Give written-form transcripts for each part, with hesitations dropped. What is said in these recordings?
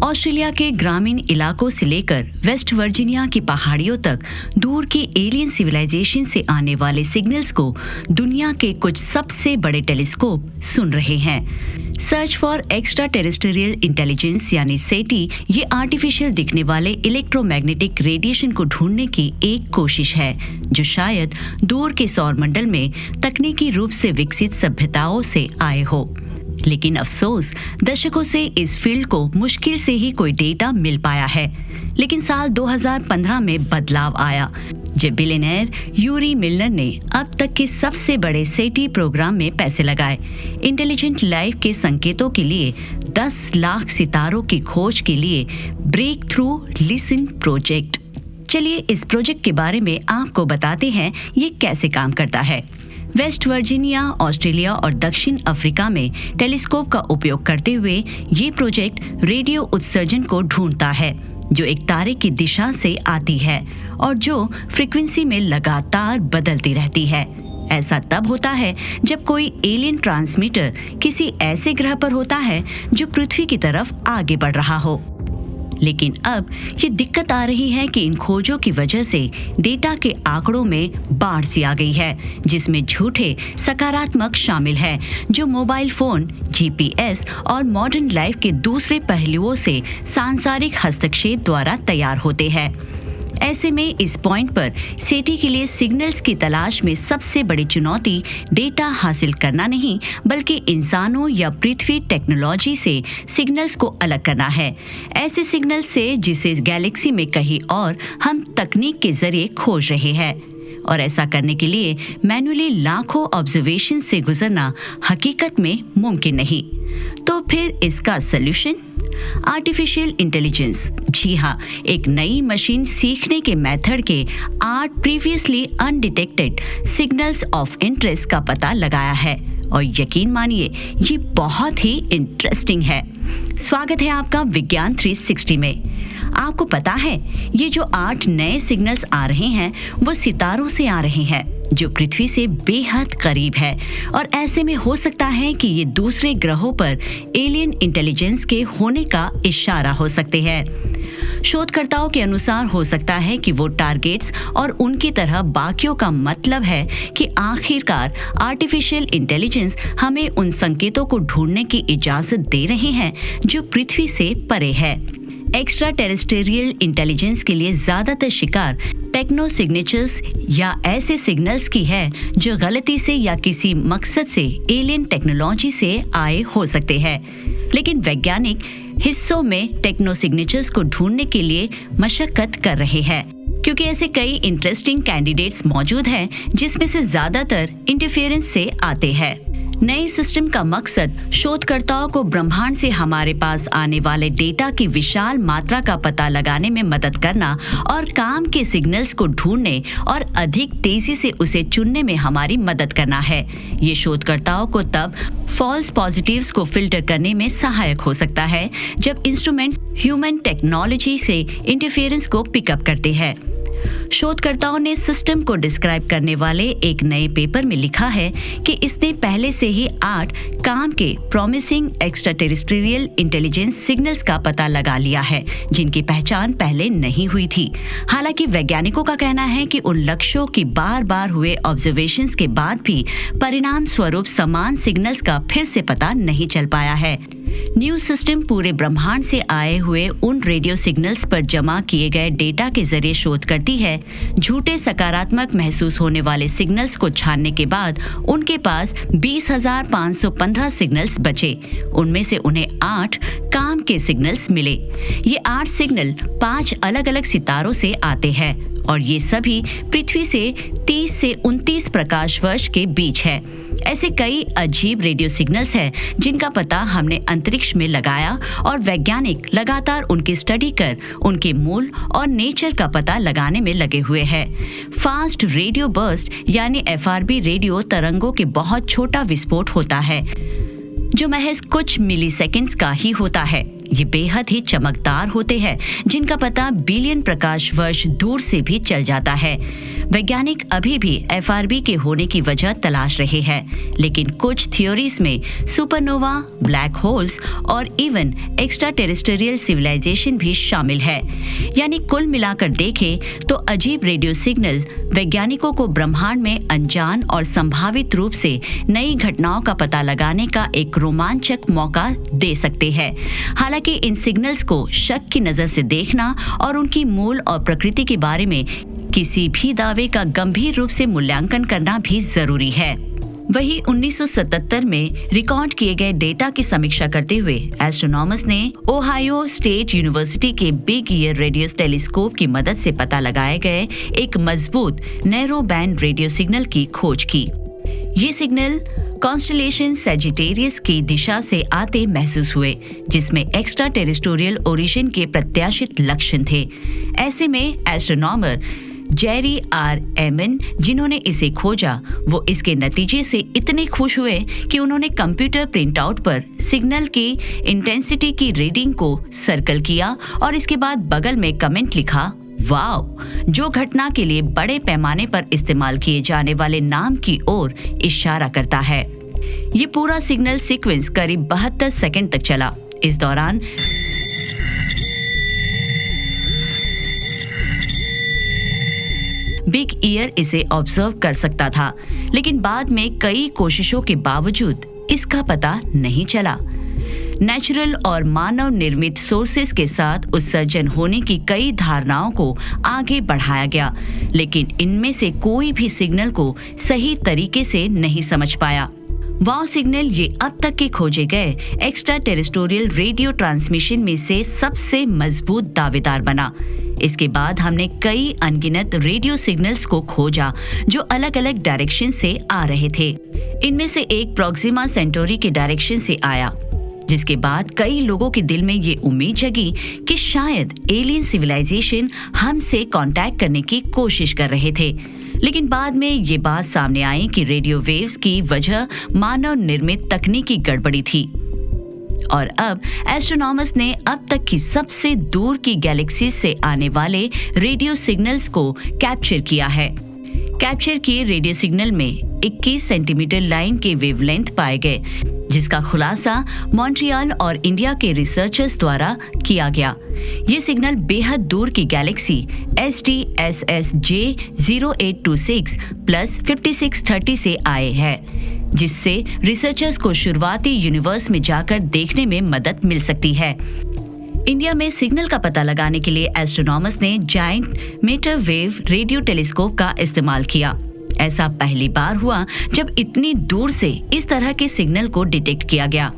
Australia के ग्रामीण इलाकों से लेकर वेस्ट वर्जीनिया की पहाड़ियों तक दूर की एलियन सिविलाइजेशन से आने वाले सिग्नल्स को दुनिया के कुछ सबसे बड़े टेलीस्कोप सुन रहे हैं। Search for extra terrestrial intelligence यानी सेटी ये आर्टिफिशियल दिखने वाले इलेक्ट्रोमैग्नेटिक रेडिएशन को ढूंढने की एक कोशिश है जो शायद दूर के सौरमंडल में तकनीकी रूप से विकसित सभ्यताओं से आए हो। लेकिन अफसोस दशकों से इस फील्ड को मुश्किल से ही कोई डेटा मिल पाया है। लेकिन साल 2015 में बदलाव आया जब बिलियनेयर यूरी मिलर ने अब तक के सबसे बड़े सेटी प्रोग्राम में पैसे लगाए। इंटेलिजेंट लाइफ के संकेतों के लिए 10 लाख सितारों की खोज के लिए ब्रेक थ्रू लिसन प्रोजेक्ट। चलिए इस प्रोजेक्ट के बारे में आपको बताते हैं ये कैसे काम करता है। वेस्ट वर्जीनिया, ऑस्ट्रेलिया और दक्षिण अफ्रीका में टेलीस्कोप का उपयोग करते हुए ये प्रोजेक्ट रेडियो उत्सर्जन को ढूंढता है जो एक तारे की दिशा से आती है और जो फ्रीक्वेंसी में लगातार बदलती रहती है। ऐसा तब होता है जब कोई एलियन ट्रांसमीटर किसी ऐसे ग्रह पर होता है जो पृथ्वी की तरफ आगे बढ़ रहा हो। लेकिन अब ये दिक्कत आ रही है कि इन खोजों की वजह से डेटा के आंकड़ों में बाढ़ सी आ गई है जिसमें झूठे सकारात्मक शामिल हैं जो मोबाइल फोन, जीपीएस और मॉडर्न लाइफ के दूसरे पहलुओं से सांसारिक हस्तक्षेप द्वारा तैयार होते हैं। ऐसे में इस पॉइंट पर सेटी के लिए सिग्नल्स की तलाश में सबसे बड़ी चुनौती डेटा हासिल करना नहीं बल्कि इंसानों या पृथ्वी टेक्नोलॉजी से सिग्नल्स को अलग करना है। ऐसे सिग्नल्स से जिसे गैलेक्सी में कहीं और हम तकनीक के जरिए खोज रहे हैं और ऐसा करने के लिए मैन्युअली लाखों ऑब्जर्वेशन से गुजरना हकीकत में मुमकिन नहीं। तो फिर इसका सॉल्यूशन आर्टिफिशियल इंटेलिजेंस। जी हाँ, एक नई मशीन सीखने के मेथड के 8 previously undetected signals of interest का पता लगाया है और यकीन मानिए ये बहुत ही इंटरेस्टिंग है। स्वागत है आपका विज्ञान 360 में। आपको पता है ये जो 8 नए सिग्नल्स आ रहे हैं वो सितारों से आ रहे हैं जो पृथ्वी से बेहद करीब है और ऐसे में हो सकता है कि ये दूसरे ग्रहों पर एलियन इंटेलिजेंस के होने का इशारा हो सकते हैं। शोधकर्ताओं के अनुसार हो सकता है कि वो टारगेट्स और उनकी तरह बाकियों का मतलब है कि आखिरकार आर्टिफिशियल इंटेलिजेंस हमें उन संकेतों को ढूंढने की इजाजत दे रहे हैं जो पृथ्वी से परे है। एक्स्ट्रा टेरेस्ट्रियल इंटेलिजेंस के लिए ज्यादातर शिकार टेक्नो सिग्नेचर्स या ऐसे सिग्नल्स की है जो गलती से या किसी मकसद से एलियन टेक्नोलॉजी से आए हो सकते हैं। लेकिन वैज्ञानिक हिस्सों में टेक्नो सिग्नेचर्स को ढूंढने के लिए मशक्कत कर रहे हैं क्योंकि ऐसे कई इंटरेस्टिंग कैंडिडेट्स मौजूद हैं जिसमें से ज्यादातर इंटरफेरेंस से आते हैं। नए सिस्टम का मकसद शोधकर्ताओं को ब्रह्मांड से हमारे पास आने वाले डेटा की विशाल मात्रा का पता लगाने में मदद करना और काम के सिग्नल्स को ढूंढने और अधिक तेजी से उसे चुनने में हमारी मदद करना है। ये शोधकर्ताओं को तब फॉल्स पॉजिटिव्स को फिल्टर करने में सहायक हो सकता है जब इंस्ट्रूमेंट्स ह्यूमन टेक्नोलॉजी से इंटरफेरेंस को पिकअप करते हैं। शोधकर्ताओं ने सिस्टम को डिस्क्राइब करने वाले एक नए पेपर में लिखा है कि इसने पहले से ही 8 काम के promising extra terrestrial intelligence signals का पता लगा लिया है जिनकी पहचान पहले नहीं हुई थी। हालांकि वैज्ञानिकों का कहना है कि उन लक्ष्यों की बार-बार हुए ऑब्जर्वेशंस के बाद भी परिणाम स्वरूप समान सिग्नल्स का फिर से पता नहीं चल पाया है। न्यू सिस्टम पूरे ब्रह्मांड से आए हुए उन रेडियो सिग्नल्स पर जमा किए गए डेटा के जरिए शोध करती है। झूठे सकारात्मक महसूस होने वाले सिग्नल्स को छानने के बाद उनके पास 20,515 सिग्नल्स बचे। उनमें से उन्हें 8 काम के सिग्नल्स मिले। ये 8 सिग्नल 5 अलग-अलग सितारों से आते हैं और ये सभी पृथ्वी से 30 से 29 प्रकाश वर्ष के बीच है। ऐसे कई अजीब रेडियो सिग्नल्स हैं जिनका पता हमने अंतरिक्ष में लगाया और वैज्ञानिक लगातार उनकी स्टडी कर उनके मूल और नेचर का पता लगाने में लगे हुए हैं। फास्ट रेडियो बर्स्ट यानी एफआरबी रेडियो तरंगों के बहुत छोटा विस्फोट होता है जो महज कुछ मिलीसेकंड्स का ही होता है। ये बेहद ही चमकदार होते हैं, जिनका पता बिलियन प्रकाश वर्ष दूर से भी चल जाता है। वैज्ञानिक अभी भी एफआरबी के होने की वजह तलाश रहे हैं, लेकिन कुछ थ्योरीज में सुपरनोवा, ब्लैक होल्स और इवन एक्स्ट्रा टेरेस्ट्रियल सिविलाइजेशन भी शामिल है। यानी कुल मिलाकर देखें तो अजीब रेडियो सिग्नल वैज्ञानिकों को ब्रह्मांड में अनजान और संभावित रूप से नई घटनाओं का पता लगाने का एक रोमांचक मौका दे सकते हैं। हालांकि इन सिग्नल्स को शक की नजर से देखना और उनकी मूल और प्रकृति के बारे में किसी भी दावे का गंभीर रूप से मूल्यांकन करना भी जरूरी है। वही 1977 में रिकॉर्ड किए गए डेटा की समीक्षा करते हुए एस्ट्रोनॉमर्स ने ओहायो स्टेट यूनिवर्सिटी के बिग ईयर रेडियो टेलीस्कोप की मदद से पता लगाए गए एक मजबूत नैरो बैंड रेडियो सिग्नल की खोज की। ये सिग्नल कॉन्स्टेलेशन सैजिटेरियस की दिशा से आते महसूस हुए, जिसमें एक्स्ट्रा टेरेस्ट्रियल ओरिजिन के प्रत्याशित लक्षण थे। ऐसे में एस्ट्रोनॉमर जेरी आर एमन, जिन्होंने इसे खोजा, वो इसके नतीजे से इतने खुश हुए कि उन्होंने कंप्यूटर प्रिंटआउट पर सिग्नल की इंटेंसिटी की रीडिंग को सर्कल किया और इसके बाद बगल में कमेंट लिखा, वाव, जो घटना के लिए बड़े पैमाने पर इस्तेमाल किए जाने वाले नाम की ओर इशारा करता है। ये पूरा सिग्नल सीक्वेंस करीब 72 सेकंड तक चला। इस दौरान बिग ईयर इसे ऑब्जर्व कर सकता था, लेकिन बाद में कई कोशिशों के बावजूद इसका पता नहीं चला। नेचुरल और मानव निर्मित सोर्सेस के साथ उत्सर्जन होने की कई धारणाओं को आगे बढ़ाया गया, लेकिन इनमें से कोई भी सिग्नल को सही तरीके से नहीं समझ पाया। वाव सिग्नल ये अब तक के खोजे गए एक्स्ट्रा टेरेस्ट्रियल रेडियो ट्रांसमिशन में से सबसे मजबूत दावेदार बना। इसके बाद हमने कई अनगिनत रेडियो सिग्नल्स को खोजा जो अलग अलग डायरेक्शन से आ रहे थे। इनमें से एक प्रोक्सिमा सेंटोरी के डायरेक्शन से आया, जिसके बाद कई लोगों के दिल में ये उम्मीद जगी कि शायद एलियन सिविलाइजेशन हमसे कांटेक्ट करने की कोशिश कर रहे थे। लेकिन बाद में ये बात सामने आई कि रेडियो वेव्स की वजह मानव निर्मित तकनीकी गड़बड़ी थी। और अब एस्ट्रोनॉमर्स ने अब तक की सबसे दूर की गैलेक्सीज से आने वाले रेडियो सिग्नल्स को कैप्चर किया है। कैप्चर किए रेडियो सिग्नल में 21 सेंटीमीटर लाइन के वेवलेंथ पाए गए, जिसका खुलासा मॉन्ट्रियल और इंडिया के रिसर्चर्स द्वारा किया गया। ये सिग्नल बेहद दूर की गैलेक्सी SDSS-J 0826 + 5630 से आए हैं, जिससे रिसर्चर्स को शुरुआती यूनिवर्स में जाकर देखने में मदद मिल सकती है। इंडिया में सिग्नल का पता लगाने के लिए एस्ट्रोनॉमर्स ने giant metre wave radio telescope का इस्तेमाल किया। ऐसा पहली बार हुआ जब इतनी दूर से इस तरह के सिग्नल को डिटेक्ट किया गया।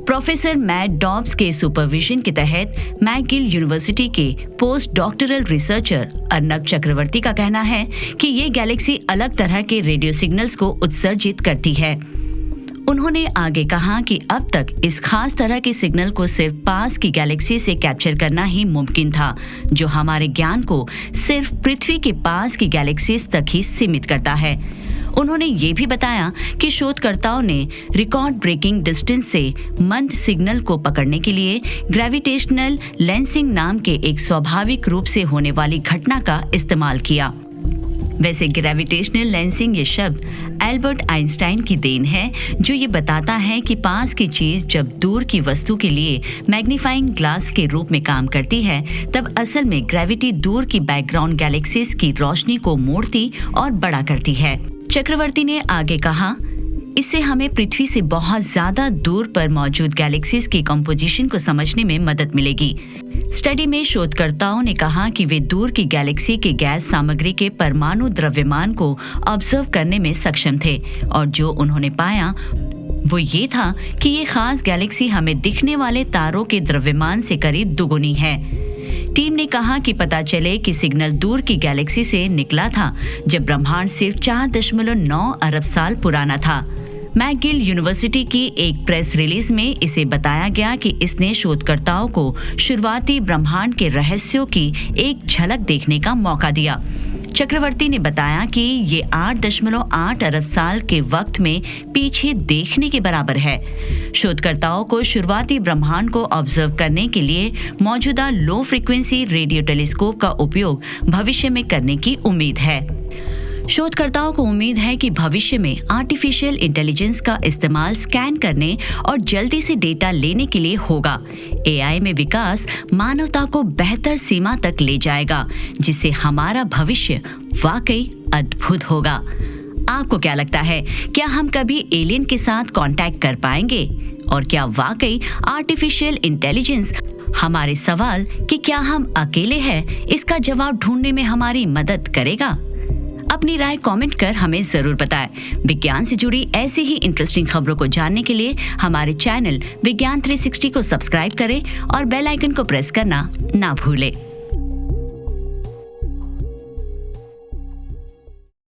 प्रोफेसर मैट डॉब्स के सुपरविजन के तहत मैकगिल यूनिवर्सिटी के पोस्ट डॉक्टरल रिसर्चर अर्नब चक्रवर्ती का कहना है कि ये गैलेक्सी अलग तरह के रेडियो सिग्नल्स को उत्सर्जित करती है। उन्होंने आगे कहा कि अब तक इस खास तरह के सिग्नल को सिर्फ पास की गैलेक्सी से कैप्चर करना ही मुमकिन था, जो हमारे ज्ञान को सिर्फ पृथ्वी के पास की गैलेक्सीज तक ही सीमित करता है। उन्होंने ये भी बताया कि शोधकर्ताओं ने रिकॉर्ड ब्रेकिंग डिस्टेंस से मंद सिग्नल को पकड़ने के लिए ग्रेविटेशनल लेंसिंग नाम के एक स्वाभाविक रूप से होने वाली घटना का इस्तेमाल किया। वैसे ग्रेविटेशनल लेंसिंग ये शब्द एल्बर्ट आइंस्टाइन की देन है, जो ये बताता है कि पास की चीज जब दूर की वस्तु के लिए मैग्नीफाइंग ग्लास के रूप में काम करती है, तब असल में ग्रेविटी दूर की बैकग्राउंड गैलेक्सीज की रोशनी को मोड़ती और बड़ा करती है। चक्रवर्ती ने आगे कहा, इससे हमें पृथ्वी से बहुत ज्यादा दूर पर मौजूद गैलेक्सीज की कंपोजिशन को समझने में मदद मिलेगी। स्टडी में शोधकर्ताओं ने कहा कि वे दूर की गैलेक्सी के गैस सामग्री के परमाणु द्रव्यमान को ऑब्जर्व करने में सक्षम थे, और जो उन्होंने पाया वो ये था कि ये खास गैलेक्सी हमें दिखने वाले तारों के द्रव्यमान से करीब दुगुनी है। टीम ने कहा कि पता चले कि सिग्नल दूर की गैलेक्सी से निकला था जब ब्रह्मांड सिर्फ 4.9 अरब साल पुराना था। मैकगिल यूनिवर्सिटी की एक प्रेस रिलीज में इसे बताया गया कि इसने शोधकर्ताओं को शुरुआती ब्रह्मांड के रहस्यों की एक झलक देखने का मौका दिया। चक्रवर्ती ने बताया कि ये 8.8 अरब साल के वक्त में पीछे देखने के बराबर है। शोधकर्ताओं को शुरुआती ब्रह्मांड को ऑब्जर्व करने के लिए मौजूदा लो फ्रीक्वेंसी रेडियो टेलीस्कोप का उपयोग भविष्य में करने की उम्मीद है। शोधकर्ताओं को उम्मीद है कि भविष्य में आर्टिफिशियल इंटेलिजेंस का इस्तेमाल स्कैन करने और जल्दी से डेटा लेने के लिए होगा। एआई में विकास मानवता को बेहतर सीमा तक ले जाएगा, जिससे हमारा भविष्य वाकई अद्भुत होगा। आपको क्या लगता है, क्या हम कभी एलियन के साथ कांटेक्ट कर पाएंगे? और क्या वाकई आर्टिफिशियल इंटेलिजेंस हमारे सवाल कि क्या हम अकेले हैं, इसका जवाब ढूंढने में हमारी मदद करेगा? अपनी राय कमेंट कर हमें जरूर बताएं। विज्ञान से जुड़ी ऐसी ही इंटरेस्टिंग खबरों को जानने के लिए हमारे चैनल विज्ञान 360 को सब्सक्राइब करें और बेल आइकन को प्रेस करना ना भूलें।